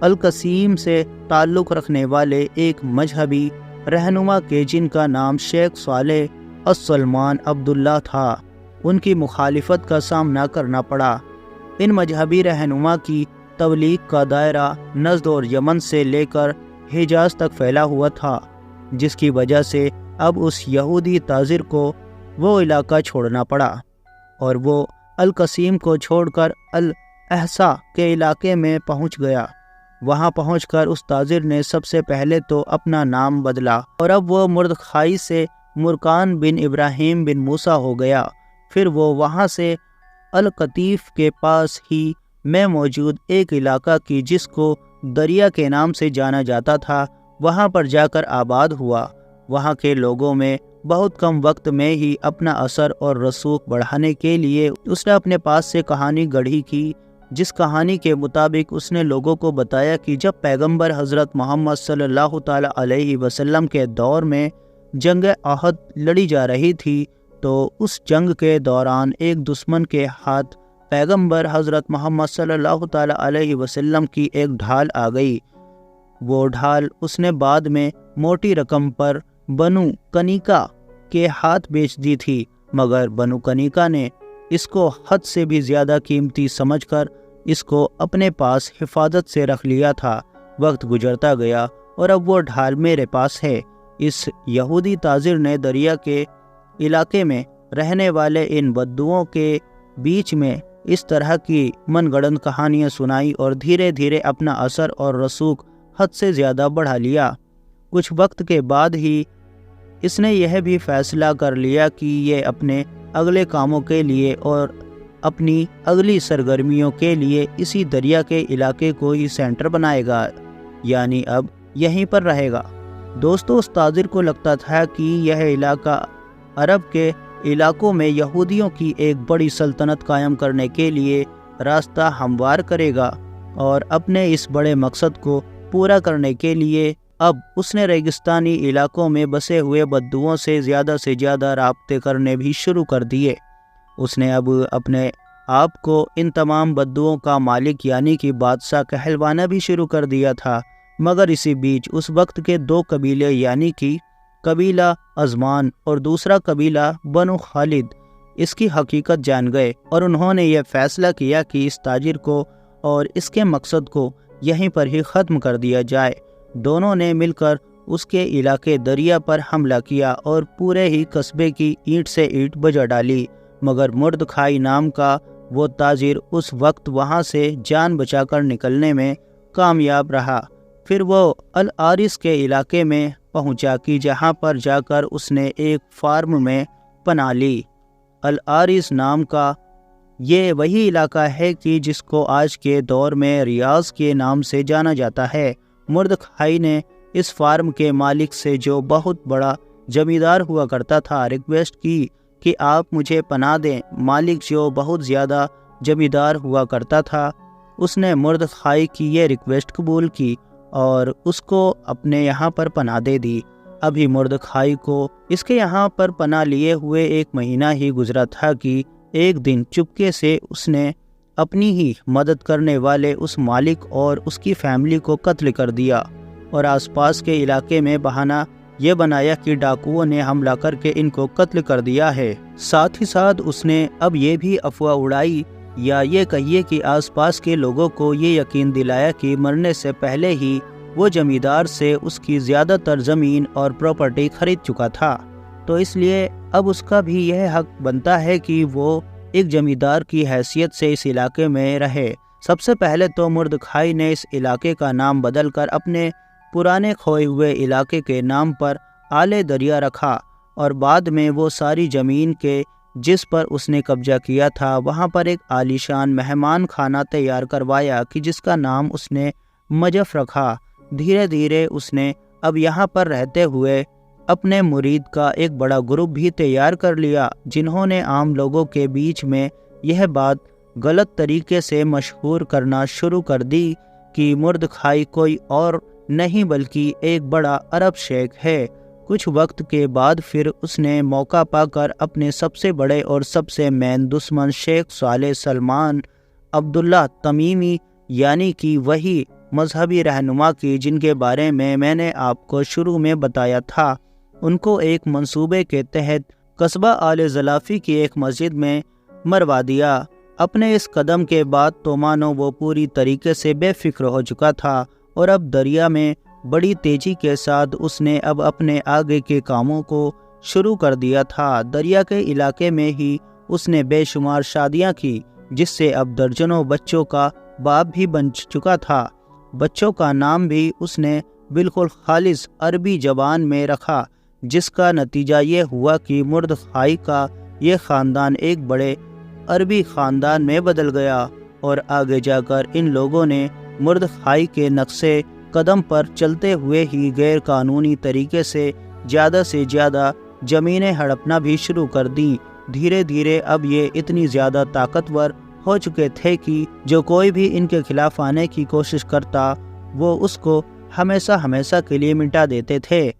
القسیم سے تعلق رکھنے والے ایک مذہبی رہنما کے جن کا نام شیخ صالح السلمان عبداللہ تھا، ان کی مخالفت کا سامنا کرنا پڑا۔ ان مذہبی رہنما کی تبلیغ کا دائرہ نجد اور یمن سے لے کر حجاز تک پھیلا ہوا تھا، جس کی وجہ سے اب اس یہودی تاجر کو وہ علاقہ چھوڑنا پڑا اور وہ القسیم کو چھوڑ کر الاحسا کے علاقے میں پہنچ گیا۔ وہاں پہنچ کر اس تاجر نے سب سے پہلے تو اپنا نام بدلا اور اب وہ مردخائی سے مرکان بن ابراہیم بن موسیٰ ہو گیا۔ پھر وہ وہاں سے القطیف کے پاس ہی میں موجود ایک علاقہ کی جس کو دریا کے نام سے جانا جاتا تھا، وہاں پر جا کر آباد ہوا۔ وہاں کے لوگوں میں بہت کم وقت میں ہی اپنا اثر اور رسوخ بڑھانے کے لیے اس نے اپنے پاس سے کہانی گڑھی کی، جس کہانی کے مطابق اس نے لوگوں کو بتایا کہ جب پیغمبر حضرت محمد صلی اللہ تعالیٰ علیہ وسلم کے دور میں جنگ احد لڑی جا رہی تھی تو اس جنگ کے دوران ایک دشمن کے ہاتھ پیغمبر حضرت محمد صلی اللہ تعالیٰ علیہ وسلم کی ایک ڈھال آ گئی۔ وہ ڈھال اس نے بعد میں موٹی رقم پر بنو کنیکا کے ہاتھ بیچ دی تھی، مگر بنو کنیکا نے اس کو حد سے بھی زیادہ قیمتی سمجھ کر اس کو اپنے پاس حفاظت سے رکھ لیا تھا۔ وقت گزرتا گیا اور اب وہ ڈھال میرے پاس ہے۔ اس یہودی تاجر نے دریا کے علاقے میں رہنے والے ان بدوؤں کے بیچ میں اس طرح کی من گڑت کہانیاں سنائی اور دھیرے دھیرے اپنا اثر اور رسوخ حد سے زیادہ بڑھا لیا۔ کچھ وقت کے بعد ہی اس نے یہ بھی فیصلہ کر لیا کہ یہ اپنے اگلے کاموں کے لیے اور اپنی اگلی سرگرمیوں کے لیے اسی دریا کے علاقے کو ہی سینٹر بنائے گا، یعنی اب یہیں پر رہے گا۔ دوستو، اس تاجر کو لگتا تھا کہ یہ علاقہ عرب کے علاقوں میں یہودیوں کی ایک بڑی سلطنت قائم کرنے کے لیے راستہ ہموار کرے گا، اور اپنے اس بڑے مقصد کو پورا کرنے کے لیے اب اس نے ریگستانی علاقوں میں بسے ہوئے بدوؤں سے زیادہ رابطے کرنے بھی شروع کر دیے۔ اس نے اب اپنے آپ کو ان تمام بدوؤں کا مالک یعنی کہ بادشاہ کہلوانا بھی شروع کر دیا تھا، مگر اسی بیچ اس وقت کے دو قبیلے یعنی کہ قبیلہ ازمان اور دوسرا قبیلہ بنو خالد اس کی حقیقت جان گئے، اور انہوں نے یہ فیصلہ کیا کہ اس تاجر کو اور اس کے مقصد کو یہیں پر ہی ختم کر دیا جائے۔ دونوں نے مل کر اس کے علاقے دریا پر حملہ کیا اور پورے ہی قصبے کی اینٹ سے اینٹ بجا ڈالی، مگر مردخائی نام کا وہ تاجر اس وقت وہاں سے جان بچا کر نکلنے میں کامیاب رہا۔ پھر وہ العارس کے علاقے میں پہنچا کہ جہاں پر جا کر اس نے ایک فارم میں پناہ لی۔ العارس نام کا یہ وہی علاقہ ہے کہ جس کو آج کے دور میں ریاض کے نام سے جانا جاتا ہے۔ مردخائی نے اس فارم کے مالک سے جو بہت بڑا جمیندار ہوا کرتا تھا ریکویسٹ کی کہ آپ مجھے پناہ دیں۔ مالک جو بہت زیادہ جمیندار ہوا کرتا تھا اس نے مردخائی کی یہ ریکویسٹ قبول کی اور اس کو اپنے یہاں پر پناہ دے دی۔ ابھی مردخائی کو اس کے یہاں پر پناہ لیے ہوئے 1 مہینہ ہی گزرا تھا کہ ایک دن چپکے سے اس نے اپنی ہی مدد کرنے والے اس مالک اور اس کی فیملی کو قتل کر دیا، اور آس پاس کے علاقے میں بہانہ یہ بنایا کہ ڈاکوؤں نے حملہ کر کے ان کو قتل کر دیا ہے۔ ساتھ ہی ساتھ اس نے اب یہ بھی افواہ اڑائی یا یہ کہیے کہ آس پاس کے لوگوں کو یہ یقین دلایا کہ مرنے سے پہلے ہی وہ جمیندار سے اس کی زیادہ تر زمین اور پراپرٹی خرید چکا تھا، تو اس لیے اب اس کا بھی یہ حق بنتا ہے کہ وہ ایک جمیندار کی حیثیت سے اس علاقے میں رہے۔ سب سے پہلے تو مردخائی نے اس علاقے کا نام بدل کر اپنے پرانے کھوئے ہوئے علاقے کے نام پر آلے دریا رکھا، اور بعد میں وہ ساری زمین کے جس پر اس نے قبضہ کیا تھا وہاں پر ایک عالیشان مہمان خانہ تیار کروایا کہ جس کا نام اس نے مجف رکھا۔ دھیرے دھیرے اس نے اب یہاں پر رہتے ہوئے اپنے مرید کا ایک بڑا گروپ بھی تیار کر لیا، جنہوں نے عام لوگوں کے بیچ میں یہ بات غلط طریقے سے مشہور کرنا شروع کر دی کہ مردخائی کوئی اور نہیں بلکہ ایک بڑا عرب شیخ ہے۔ کچھ وقت کے بعد پھر اس نے موقع پا کر اپنے سب سے بڑے اور سب سے مین دشمن شیخ صالح سلمان عبداللہ تمیمی یعنی کہ وہی مذہبی رہنما کی، جن کے بارے میں نے آپ کو شروع میں بتایا تھا، ان کو ایک منصوبے کے تحت قصبہ آل زلافی کی ایک مسجد میں مروا دیا۔ اپنے اس قدم کے بعد تو مانو وہ پوری طریقے سے بے فکر ہو چکا تھا، اور اب دریا میں بڑی تیزی کے ساتھ اس نے اب اپنے آگے کے کاموں کو شروع کر دیا تھا۔ دریا کے علاقے میں ہی اس نے بے شمار شادیاں کی، جس سے اب درجنوں بچوں کا باپ بھی بن چکا تھا۔ بچوں کا نام بھی اس نے بالکل خالص عربی زبان میں رکھا، جس کا نتیجہ یہ ہوا کہ مرد خائی کا یہ خاندان ایک بڑے عربی خاندان میں بدل گیا، اور آگے جا کر ان لوگوں نے مرد خائی کے نقشے قدم پر چلتے ہوئے ہی غیر قانونی طریقے سے زیادہ زمینیں ہڑپنا بھی شروع کر دیں۔ دھیرے دھیرے اب یہ اتنی زیادہ طاقتور ہو چکے تھے کہ جو کوئی بھی ان کے خلاف آنے کی کوشش کرتا وہ اس کو ہمیشہ کے لیے مٹا دیتے تھے۔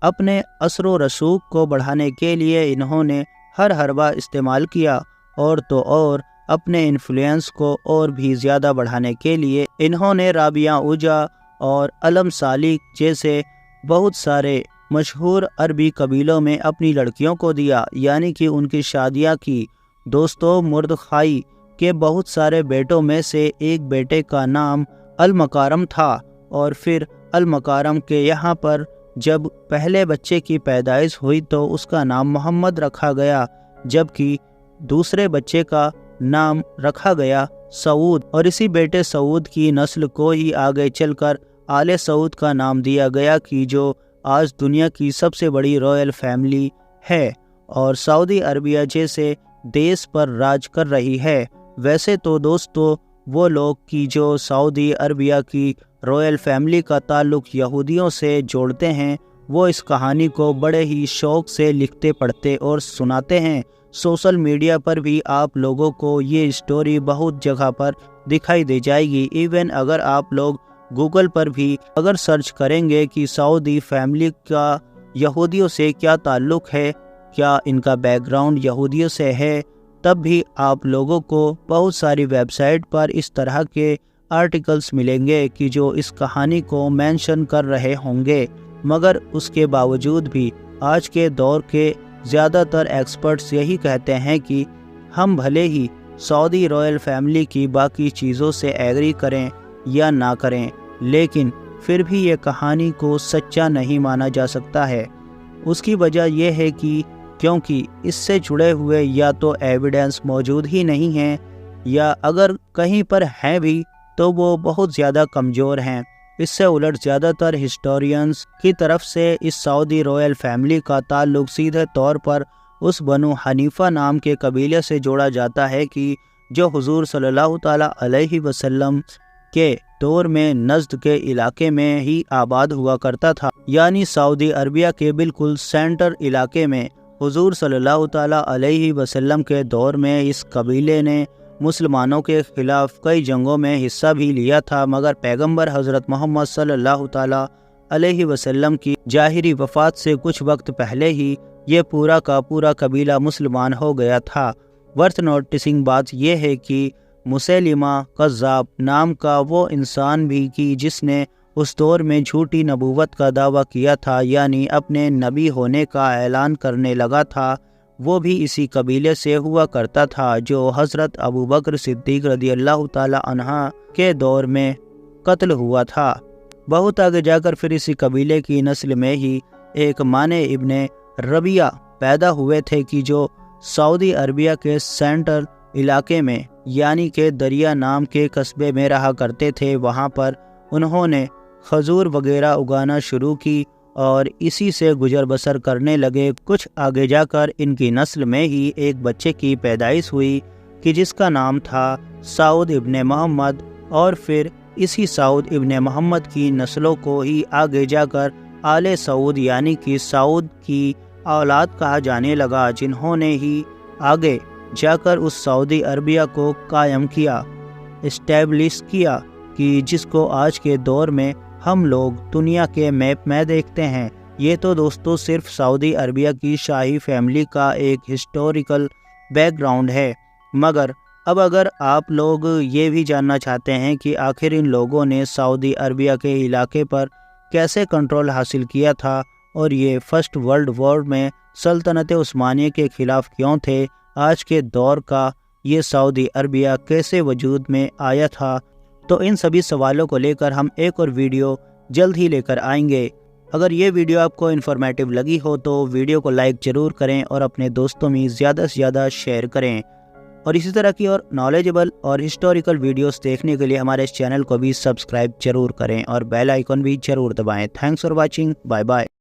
اپنے اثر و رسوخ کو بڑھانے کے لیے انہوں نے ہر حربہ استعمال کیا، اور تو اور اپنے انفلوئنس کو اور بھی زیادہ بڑھانے کے لیے انہوں نے رابعہ اوجا اور علم سالک جیسے بہت سارے مشہور عربی قبیلوں میں اپنی لڑکیوں کو دیا، یعنی کہ ان کی شادیاں کی۔ دوستو، مرد خائی کے بہت سارے بیٹوں میں سے ایک بیٹے کا نام المکارم تھا، اور پھر المکارم کے یہاں پر جب پہلے بچے کی پیدائش ہوئی تو اس کا نام محمد رکھا گیا، جبکہ دوسرے بچے کا نام رکھا گیا سعود، اور اسی بیٹے سعود کی نسل کو ہی آگے چل کر آل سعود کا نام دیا گیا، کہ جو آج دنیا کی سب سے بڑی رائل فیملی ہے اور سعودی عربیہ جیسے دیش پر راج کر رہی ہے۔ ویسے تو دوستو وہ لوگ کی جو سعودی عربیہ کی رائل فیملی کا تعلق یہودیوں سے جوڑتے ہیں، وہ اس کہانی کو بڑے ہی شوق سے لکھتے پڑھتے اور سناتے ہیں۔ سوشل میڈیا پر بھی آپ لوگوں کو یہ سٹوری بہت جگہ پر دکھائی دے جائے گی۔ ایون اگر آپ لوگ گوگل پر بھی اگر سرچ کریں گے کہ سعودی فیملی کا یہودیوں سے کیا تعلق ہے، کیا ان کا بیک گراؤنڈ یہودیوں سے ہے، تب بھی آپ لوگوں کو بہت ساری ویب سائٹ پر اس طرح کے آرٹیکلز ملیں گے کہ جو اس کہانی کو مینشن کر رہے ہوں گے۔ مگر اس کے باوجود بھی آج کے دور کے زیادہ تر ایکسپرٹس یہی کہتے ہیں کہ ہم بھلے ہی سعودی رائل فیملی کی باقی چیزوں سے ایگری کریں یا نہ کریں، لیکن پھر بھی یہ کہانی کو سچا نہیں مانا جا سکتا ہے۔ اس کی وجہ یہ ہے کہ کیونکہ اس سے جڑے ہوئے یا تو ایویڈنس موجود ہی نہیں ہیں، یا اگر کہیں پر ہیں بھی تو وہ بہت زیادہ کمزور ہیں۔ اس سے الٹ زیادہ تر ہسٹورینز کی طرف سے اس سعودی رائل فیملی کا تعلق سیدھے طور پر اس بنو حنیفہ نام کے قبیلے سے جوڑا جاتا ہے کہ جو حضور صلی اللہ تعالیٰ علیہ وسلم کے دور میں نجد کے علاقے میں ہی آباد ہوا کرتا تھا، یعنی سعودی عربیہ کے بالکل سینٹر علاقے میں۔ حضور صلی اللہ تعالیٰ علیہ وسلم کے دور میں اس قبیلے نے مسلمانوں کے خلاف کئی جنگوں میں حصہ بھی لیا تھا، مگر پیغمبر حضرت محمد صلی اللہ تعالیٰ علیہ وسلم کی ظاہری وفات سے کچھ وقت پہلے ہی یہ پورا کا پورا قبیلہ مسلمان ہو گیا تھا۔ ورتھ نوٹسنگ بات یہ ہے کہ مسیلمہ کذاب نام کا وہ انسان بھی کہ جس نے اس دور میں جھوٹی نبوت کا دعویٰ کیا تھا، یعنی اپنے نبی ہونے کا اعلان کرنے لگا تھا، وہ بھی اسی قبیلے سے ہوا کرتا تھا جو حضرت ابوبکر صدیق رضی اللہ تعالیٰ عنہ کے دور میں قتل ہوا تھا۔ بہت آگے جا کر پھر اسی قبیلے کی نسل میں ہی ایک مانے ابن ربیعہ پیدا ہوئے تھے کہ جو سعودی عربیہ کے سینٹرل علاقے میں یعنی کہ دریا نام کے قصبے میں رہا کرتے تھے۔ وہاں پر انہوں نے کھجور وغیرہ اگانا شروع کی اور اسی سے گزر بسر کرنے لگے۔ کچھ آگے جا کر ان کی نسل میں ہی ایک بچے کی پیدائش ہوئی کہ جس کا نام تھا سعود ابن محمد، اور پھر اسی سعود ابن محمد کی نسلوں کو ہی آگے جا کر آل سعود یعنی کہ سعود کی اولاد کہا جانے لگا، جنہوں نے ہی آگے جا کر اس سعودی عربیہ کو قائم کیا، اسٹیبلش کیا، کہ جس کو آج کے دور میں ہم لوگ دنیا کے میپ میں دیکھتے ہیں۔ یہ تو دوستو صرف سعودی عربیہ کی شاہی فیملی کا ایک ہسٹوریکل بیک گراؤنڈ ہے، مگر اب اگر آپ لوگ یہ بھی جاننا چاہتے ہیں کہ آخر ان لوگوں نے سعودی عربیہ کے علاقے پر کیسے کنٹرول حاصل کیا تھا اور یہ فرسٹ ورلڈ وار میں سلطنت عثمانیہ کے خلاف کیوں تھے، آج کے دور کا یہ سعودی عربیہ کیسے وجود میں آیا تھا، تو ان سبھی سوالوں کو لے کر ہم ایک اور ویڈیو جلد ہی لے کر آئیں گے۔ اگر یہ ویڈیو آپ کو انفارمیٹیو لگی ہو تو ویڈیو کو لائک ضرور کریں اور اپنے دوستوں میں زیادہ سے زیادہ شیئر کریں، اور اسی طرح کی اور نالجبل اور ہسٹوریکل ویڈیوز دیکھنے کے لیے ہمارے اس چینل کو بھی سبسکرائب ضرور کریں اور بیل آئیکن بھی ضرور دبائیں۔ Thanks for watching, bye bye.